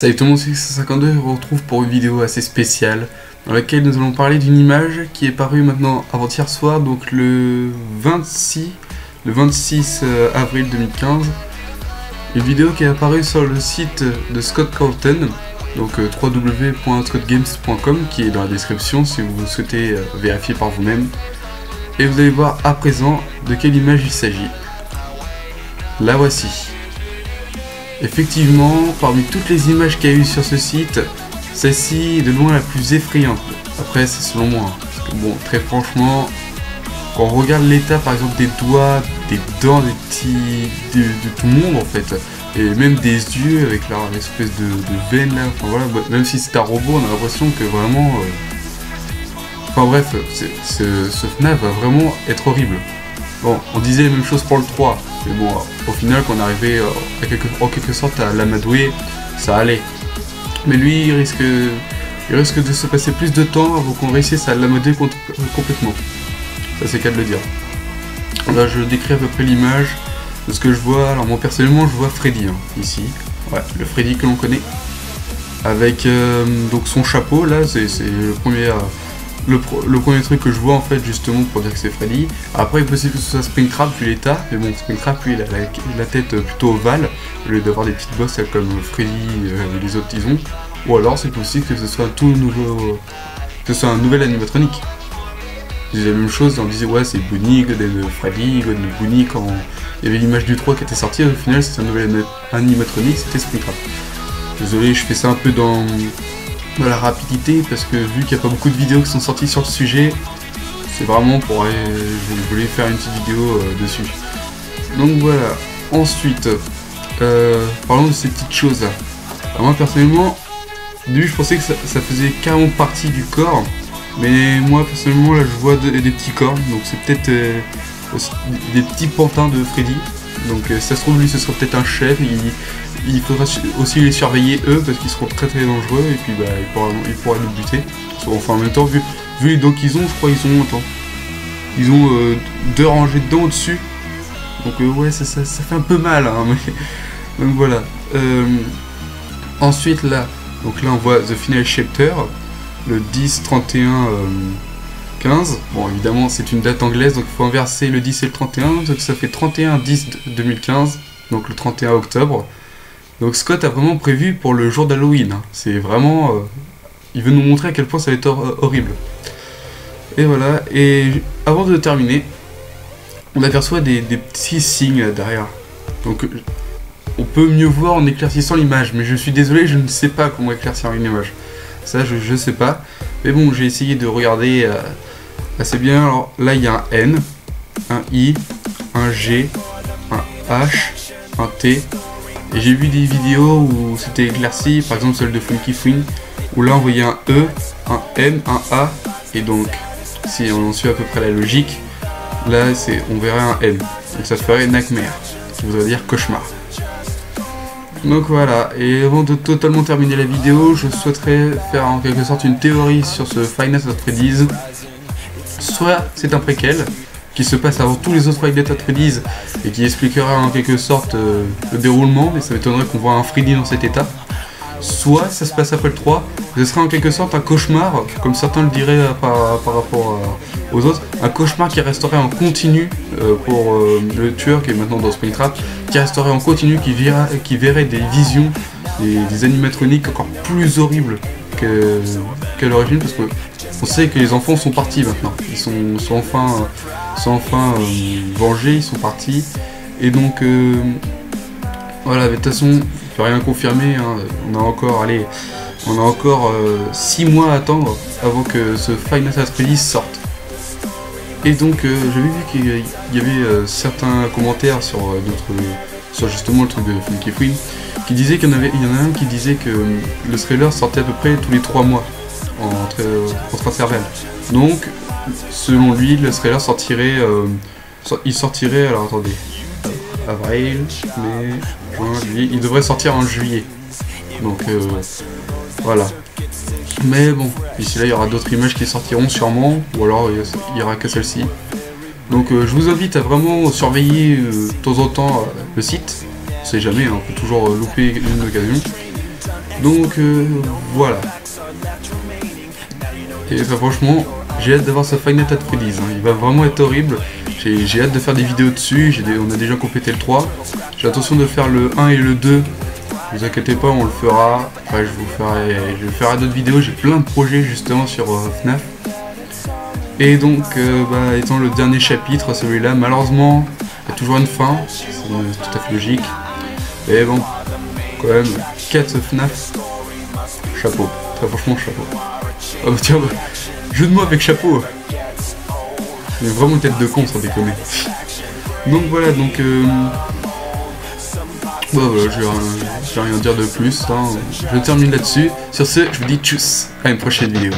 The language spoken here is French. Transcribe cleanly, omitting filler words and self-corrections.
Salut tout le monde, c'est X52 et on se retrouve pour une vidéo assez spéciale dans laquelle nous allons parler d'une image qui est parue maintenant avant-hier soir, donc le 26 avril 2015. Une vidéo qui est apparue sur le site de Scott Calton, donc www.scottgames.com, qui est dans la description si vous souhaitez vérifier par vous-même. Et vous allez voir à présent de quelle image il s'agit. La voici. Effectivement, parmi toutes les images qu'il y a eu sur ce site, celle-ci est de loin la plus effrayante. Après, c'est selon moi. Parce que bon, très franchement, quand on regarde l'état par exemple des doigts, des dents, des petits. de tout le monde en fait, et même des yeux avec leur espèce de veine là, enfin voilà, même si c'est un robot, on a l'impression que vraiment. Enfin bref, ce FNAF va vraiment être horrible. Bon, on disait la même chose pour le 3, mais bon, au final, quand on arrivait en quelque sorte à l'amadouer, ça allait. Mais lui, il risque de se passer plus de temps avant qu'on réussisse à l'amadouer complètement. Ça, c'est qu'à de le dire. Là, je décris à peu près l'image de ce que je vois. Alors, moi, personnellement, je vois Freddy, hein, ici. Ouais, le Freddy que l'on connaît. Avec donc son chapeau, là, c'est le premier... Le premier truc que je vois en fait justement pour dire que c'est Freddy. Après il est possible que ce soit Springtrap vu l'état, mais bon Springtrap lui il a la tête plutôt ovale au lieu d'avoir des petites bosses comme Freddy et les autres ils ont. Ou alors c'est possible que ce soit un tout nouveau, que ce soit un nouvel animatronique. Je disais la même chose, on disait ouais c'est Bonnie, God de Freddy, God de Bonnie quand il y avait l'image du 3 qui était sortie, au final c'était un nouvel animatronique, c'était Springtrap. Désolé, je fais ça un peu dans la rapidité parce que vu qu'il n'y a pas beaucoup de vidéos qui sont sorties sur le sujet, c'est vraiment pour je voulais faire une petite vidéo dessus. Donc voilà. Ensuite, parlons de ces petites choses là. Alors moi personnellement, au début je pensais que ça faisait carrément partie du corps, mais moi personnellement là je vois des petits corps, donc c'est peut-être des petits pantins de Freddy. Donc si ça se trouve lui ce sera peut-être un chef, il faudra aussi les surveiller eux parce qu'ils seront très dangereux et puis bah il pourra nous buter. Enfin en même temps vu les dents qu'ils ont, je crois ils ont 2 rangées de dents au-dessus. Donc ouais ça fait un peu mal hein, mais... Donc voilà. Ensuite là, donc là on voit The Final Chapter, le 10-31-15. Bon évidemment c'est une date anglaise donc il faut inverser le 10 et le 31, donc ça fait 31-10-2015, donc le 31 octobre. Donc Scott a vraiment prévu pour le jour d'Halloween, hein. C'est vraiment... il veut nous montrer à quel point ça va être horrible. Et voilà, et avant de terminer, on aperçoit des petits signes là, derrière. Donc on peut mieux voir en éclaircissant l'image, mais je suis désolé, je ne sais pas comment éclaircir une image. Ça je sais pas, mais bon j'ai essayé de regarder assez bien. Alors là il y a un N, un I, un G, un H, un T. Et j'ai vu des vidéos où c'était éclairci, par exemple celle de Funky Swing, où là on voyait un E, un M, un A, et donc si on en suit à peu près la logique, là on verrait un N. Donc ça ferait Nightmare, qui voudrait dire cauchemar. Donc voilà, et avant de totalement terminer la vidéo, je souhaiterais faire en quelque sorte une théorie sur ce Five Nights at Freddy's. Soit c'est un préquel, qui se passe avant tous les autres Five Nights at Freddy's et qui expliquera en quelque sorte le déroulement, mais ça m'étonnerait qu'on voit un Freddy dans cet état. Soit ça se passe après le 3, ce sera en quelque sorte un cauchemar, comme certains le diraient par rapport aux autres, un cauchemar qui resterait en continu pour le tueur qui est maintenant dans Springtrap, qui resterait en continu, qui verrait des visions, des animatroniques encore plus horribles qu'à l'origine, parce que on sait que les enfants sont partis maintenant, ils sont enfin vengés, ils sont partis, et donc voilà, mais de toute façon, je peux rien confirmer, hein. On a encore 6 mois à attendre avant que ce Five Nights at Freddy's sorte. Et donc j'avais vu qu'il y avait certains commentaires sur justement le truc de Funky Queen, qui disait qu'il y en a un qui disait que le trailer sortait à peu près tous les 3 mois. en transfert. Donc, selon lui, le trailer sortirait, il sortirait, alors attendez, avril, mai, juin, juillet, il devrait sortir en juillet. Donc, voilà. Mais bon, d'ici là, il y aura d'autres images qui sortiront sûrement, ou alors il n'y aura que celle-ci. Donc, je vous invite à vraiment surveiller de temps en temps le site. On sait jamais, hein, on peut toujours louper une occasion. Donc, voilà. Et franchement, j'ai hâte d'avoir ce Five Nights at Freddy's, hein. Il va vraiment être horrible. J'ai hâte de faire des vidéos dessus, on a déjà complété le 3. J'ai l'intention de faire le 1 et le 2. Ne vous inquiétez pas, on le fera. Après, je ferai d'autres vidéos, j'ai plein de projets justement sur FNAF. Et donc, étant le dernier chapitre, celui-là, malheureusement, il y a toujours une fin, c'est tout à fait logique. Et bon, quand même, 4 FNAF, chapeau, très franchement chapeau. Oh tiens, jeu de mots avec chapeau. Mais vraiment tête de con, sans déconner. Donc voilà, donc voilà, je vais rien dire de plus, hein. Je termine là-dessus. Sur ce, je vous dis tchuss, à une prochaine vidéo.